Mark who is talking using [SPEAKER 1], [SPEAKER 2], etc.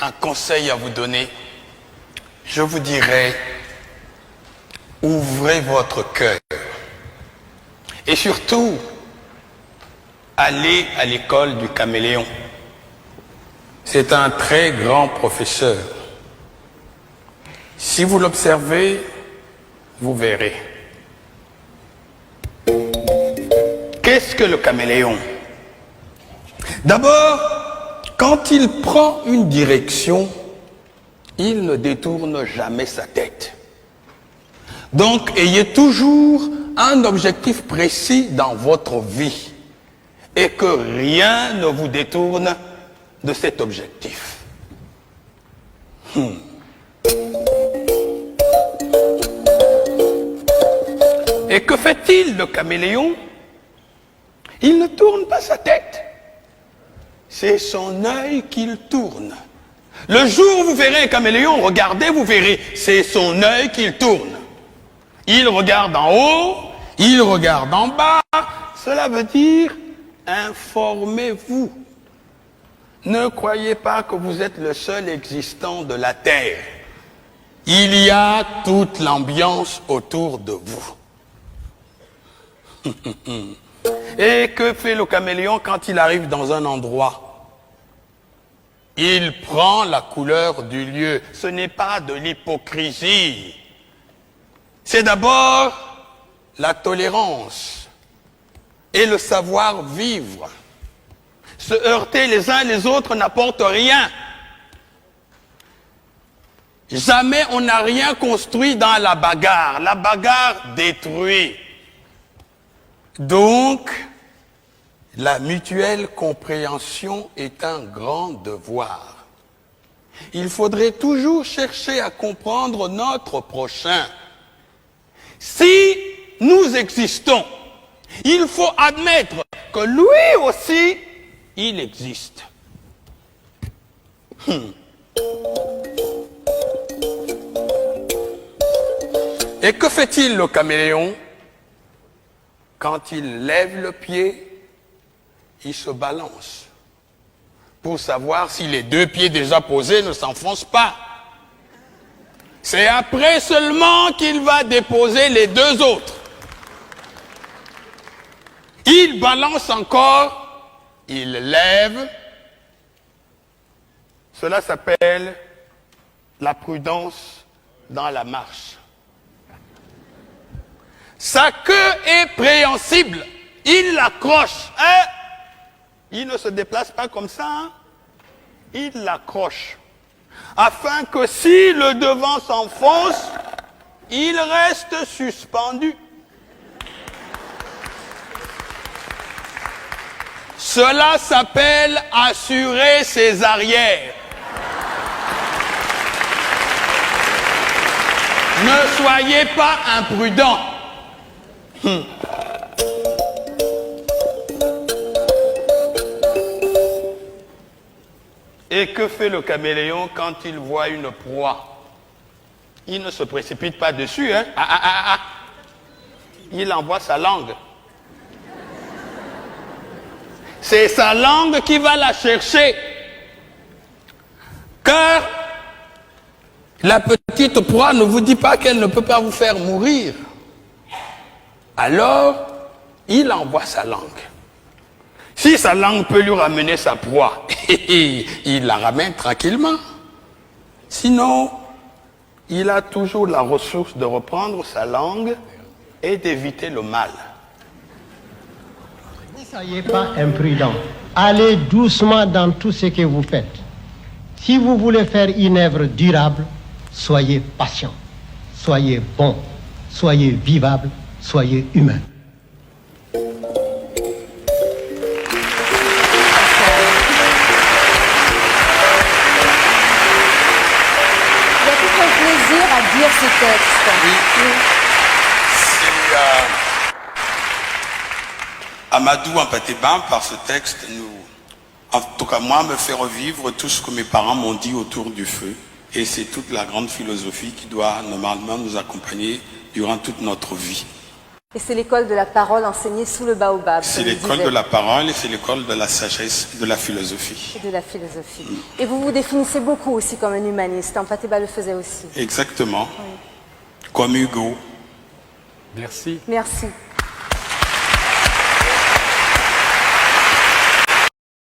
[SPEAKER 1] un conseil à vous donner, je vous dirais, ouvrez votre cœur. Et surtout, allez à l'école du caméléon. C'est un très grand professeur. Si vous l'observez, vous verrez. Qu'est-ce que le caméléon? D'abord, quand il prend une direction, il ne détourne jamais sa tête. Donc, ayez toujours un objectif précis dans votre vie et que rien ne vous détourne de cet objectif. Et que fait-il, le caméléon? Il ne tourne pas sa tête. C'est son œil qu'il tourne. Le jour où vous verrez un caméléon, regardez, vous verrez, c'est son œil qu'il tourne. Il regarde en haut, il regarde en bas. Cela veut dire, informez-vous. Ne croyez pas que vous êtes le seul existant de la Terre. Il y a toute l'ambiance autour de vous. Et que fait le caméléon quand il arrive dans un endroit? Il prend la couleur du lieu. Ce n'est pas de l'hypocrisie. C'est d'abord la tolérance et le savoir-vivre. Se heurter les uns les autres n'apporte rien. Jamais on n'a rien construit dans la bagarre. La bagarre détruit. Donc, la mutuelle compréhension est un grand devoir. Il faudrait toujours chercher à comprendre notre prochain. Si nous existons, il faut admettre que lui aussi, il existe. Et que fait-il, le caméléon? Quand il lève le pied, il se balance pour savoir si les deux pieds déjà posés ne s'enfoncent pas. C'est après seulement qu'il va déposer les deux autres. Il balance encore, il lève. Cela s'appelle la prudence dans la marche. Sa queue est préhensible. Il l'accroche. Hein? Il ne se déplace pas comme ça. Hein? Il l'accroche. Afin que si le devant s'enfonce, il reste suspendu. Cela s'appelle assurer ses arrières. Ne soyez pas imprudent. Et que fait le caméléon quand il voit une proie? Il ne se précipite pas dessus, hein? Il envoie sa langue. C'est sa langue qui va la chercher. Car la petite proie ne vous dit pas qu'elle ne peut pas vous faire mourir. Alors, il envoie sa langue. Si sa langue peut lui ramener sa proie, il la ramène tranquillement. Sinon, il a toujours la ressource de reprendre sa langue et d'éviter le mal.
[SPEAKER 2] Ne soyez pas imprudent. Allez doucement dans tout ce que vous faites. Si vous voulez faire une œuvre durable, soyez patient, soyez bon, soyez vivable, soyez humain.
[SPEAKER 3] Dire ce texte.
[SPEAKER 1] Oui. C'est Amadou Ampatéban, par ce texte, en tout cas moi, me fait revivre tout ce que mes parents m'ont dit autour du feu. Et c'est toute la grande philosophie qui doit normalement nous accompagner durant toute notre vie.
[SPEAKER 3] Et c'est l'école de la parole enseignée sous le baobab.
[SPEAKER 1] C'est
[SPEAKER 3] comme il
[SPEAKER 1] l'école
[SPEAKER 3] disait,
[SPEAKER 1] de la parole et c'est l'école de la sagesse, de la philosophie.
[SPEAKER 3] et de la philosophie. Et vous vous définissez beaucoup aussi comme un humaniste. Ampateba le faisait aussi.
[SPEAKER 1] Exactement. Comme Hugo.
[SPEAKER 4] Merci.
[SPEAKER 3] Merci.